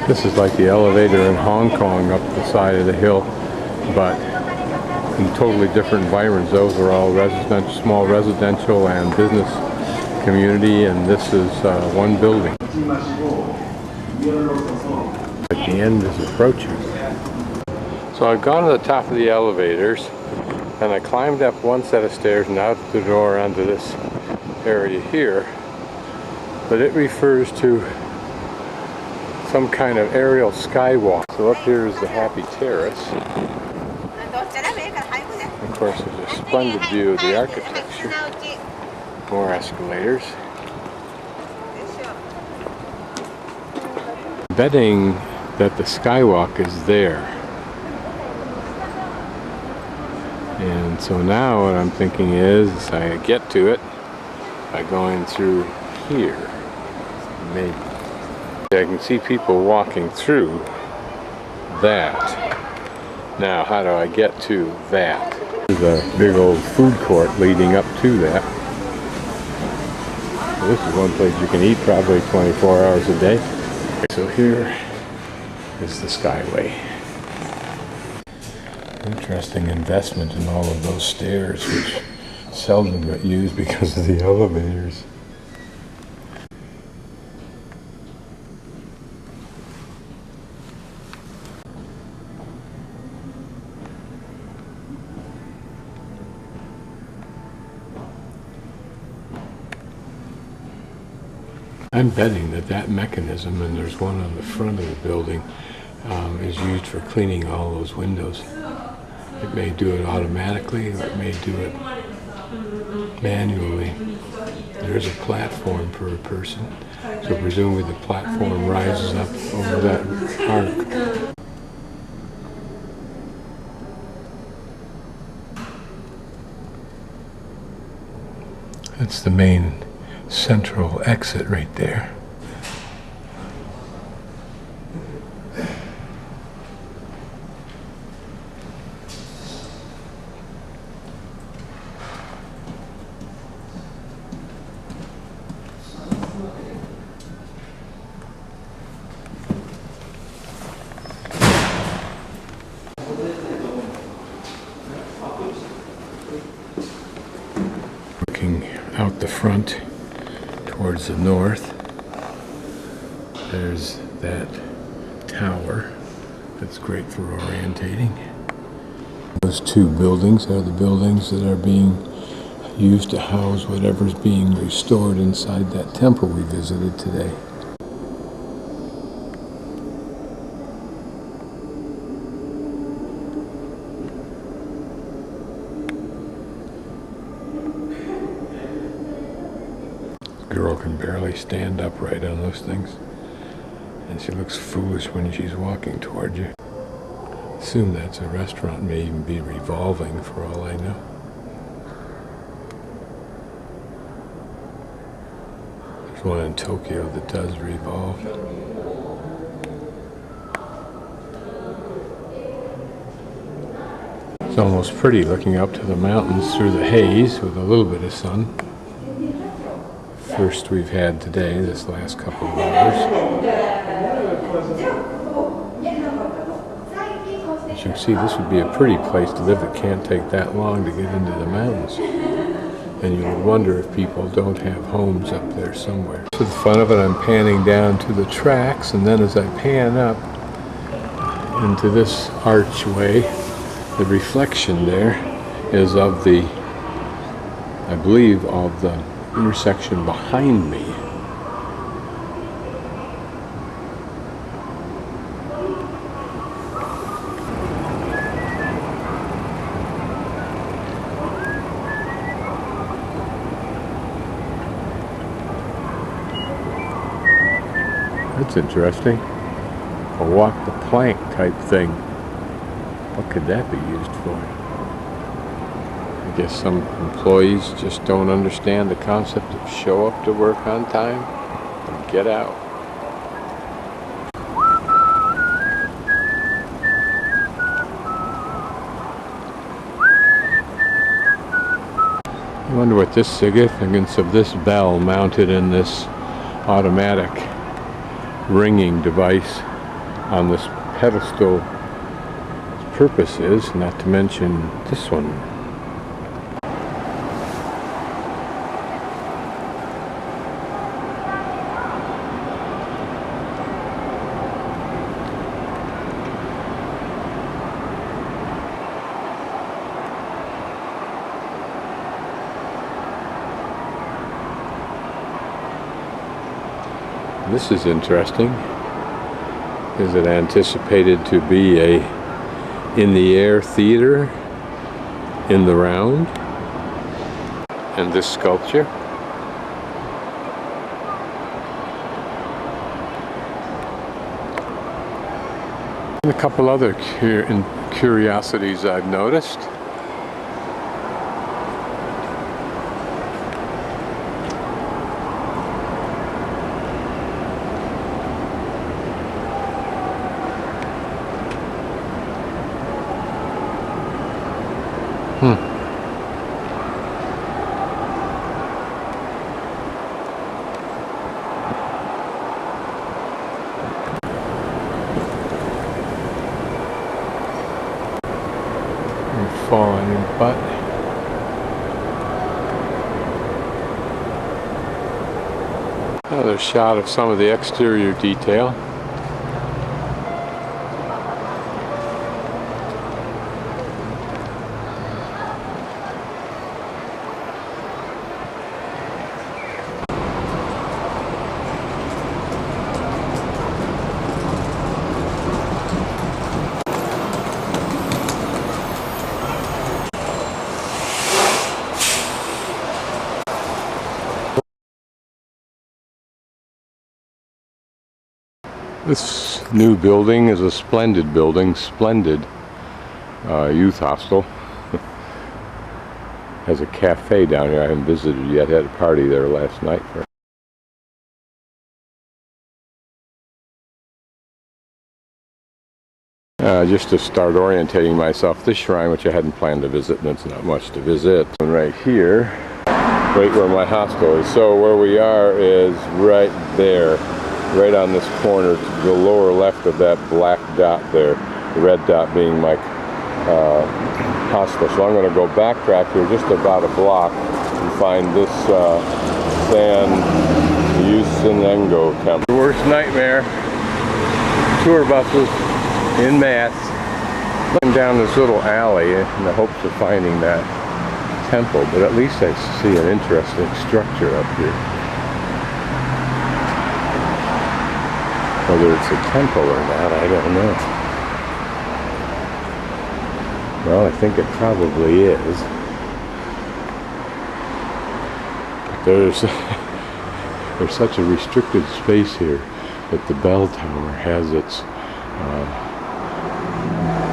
This is like the elevator in Hong Kong up the side of the hill, but in totally different environments. Those are all residential, small residential and business community, and this is one building. But the end is approaching. So I've gone to the top of the elevators, and I climbed up one set of stairs and out the door onto this area here, but it refers to some kind of aerial skywalk. So up here is the Happy Terrace. Of course, there's a splendid view of the architecture. More escalators. Betting that the skywalk is there. And so now what I'm thinking is I get to it by going through here. Maybe. I can see people walking through that. Now, how do I get to that? There's a big old food court leading up to that. So this is one place you can eat probably 24 hours a day. So here is the Skyway. Interesting investment in all of those stairs, which seldom get used because of the elevators. I'm betting that that mechanism, and there's one on the front of the building, is used for cleaning all those windows. It may do it automatically, or it may do it manually. There's a platform for a person, so presumably the platform rises up over that arc. That's the main central exit right there. Looking out the front towards the north, there's that tower that's great for orientating. Those two buildings are the buildings that are being used to house whatever's being restored inside that temple we visited today. Girl can barely stand upright on those things, and she looks foolish when she's walking toward you. Assume that's a restaurant, may even be revolving for all I know. There's one in Tokyo that does revolve. It's almost pretty looking up to the mountains through the haze with a little bit of sun. First we've had today, this last couple of hours. As you can see, this would be a pretty place to live. It can't take that long to get into the mountains. And you would wonder if people don't have homes up there somewhere. For the fun of it, I'm panning down to the tracks, and then as I pan up into this archway, the reflection there is of the, I believe, of the intersection behind me. That's interesting. A walk the plank type thing. What could that be used for? I guess some employees just don't understand the concept of show up to work on time and get out. I wonder what this significance of this bell mounted in this automatic ringing device on this pedestal purpose is, not to mention this one. This is interesting. Is it anticipated to be a in-the-air theater in the round? And this sculpture. And a couple other curiosities I've noticed. Fall on your butt. Another shot of some of the exterior detail. This new building is a splendid building, splendid youth hostel. Has a cafe down here I haven't visited yet, had a party there last night. Just to start orientating myself, this shrine, which I hadn't planned to visit, and it's not much to visit. And right here, right where my hostel is. So where we are is right there. Right on this corner to the lower left of that black dot there, the red dot being my hostel. So I'm going to go backtrack here just about a block and find this Sanjusangen-doTemple. The worst nightmare, tour buses in mass, going down this little alley in the hopes of finding that temple, but at least I see an interesting structure up here. Whether it's a temple or not, I don't know. Well, I think it probably is. But there's such a restricted space here that the bell tower has its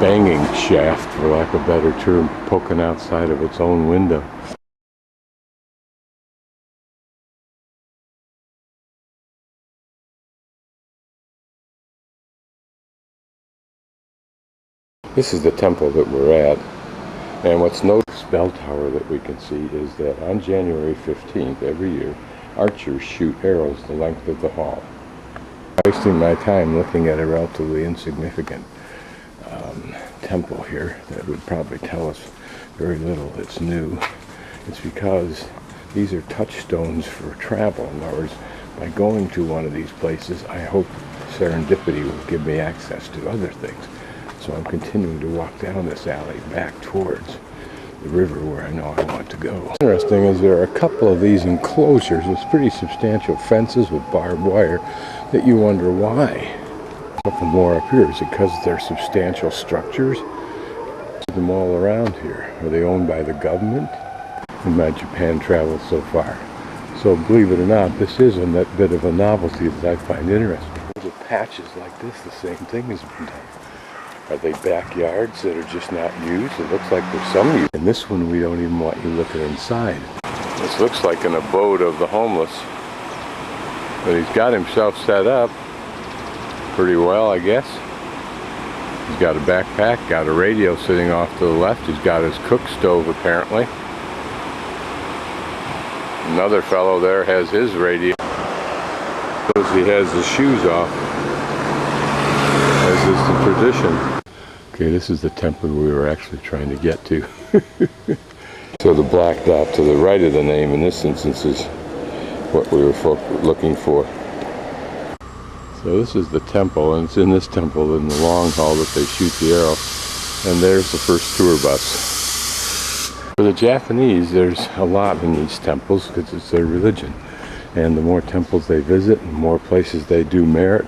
banging shaft, for lack of a better term, poking outside of its own window. This is the temple that we're at, and what's noticed bell tower that we can see is that on January 15th every year, archers shoot arrows the length of the hall. I'm wasting my time looking at a relatively insignificant temple here that would probably tell us very little that's new. It's because these are touchstones for travel. In other words, by going to one of these places, I hope serendipity will give me access to other things. So I'm continuing to walk down this alley back towards the river where I know I want to go. Interesting is there are a couple of these enclosures with pretty substantial fences with barbed wire that you wonder why. A couple more up here. Is it because they're substantial structures? See them all around here. Are they owned by the government? In my Japan travel so far. So believe it or not, this is a bit of a novelty that I find interesting. Little patches like this, the same thing has been done. Are they backyards that are just not used? It looks like there's some use. In this one, we don't even want you looking inside. This looks like an abode of the homeless. But he's got himself set up pretty well, I guess. He's got a backpack, got a radio sitting off to the left. He's got his cook stove, apparently. Another fellow there has his radio. He has his shoes off. As is the tradition. Okay, this is the temple we were actually trying to get to. So the black dot to the right of the name in this instance is what we were looking for. So this is the temple, and it's in this temple in the long hall that they shoot the arrow. And there's the first tour bus. For the Japanese, there's a lot in these temples because it's their religion. And the more temples they visit, the more places they do merit,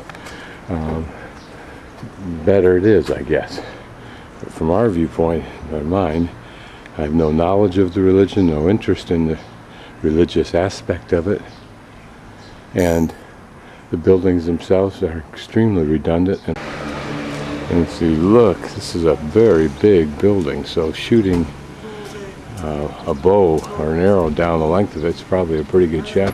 better it is, I guess. But from our viewpoint, or mine, I have no knowledge of the religion, no interest in the religious aspect of it. And the buildings themselves are extremely redundant. And see, look, this is a very big building, so shooting a bow or an arrow down the length of it's probably a pretty good shot.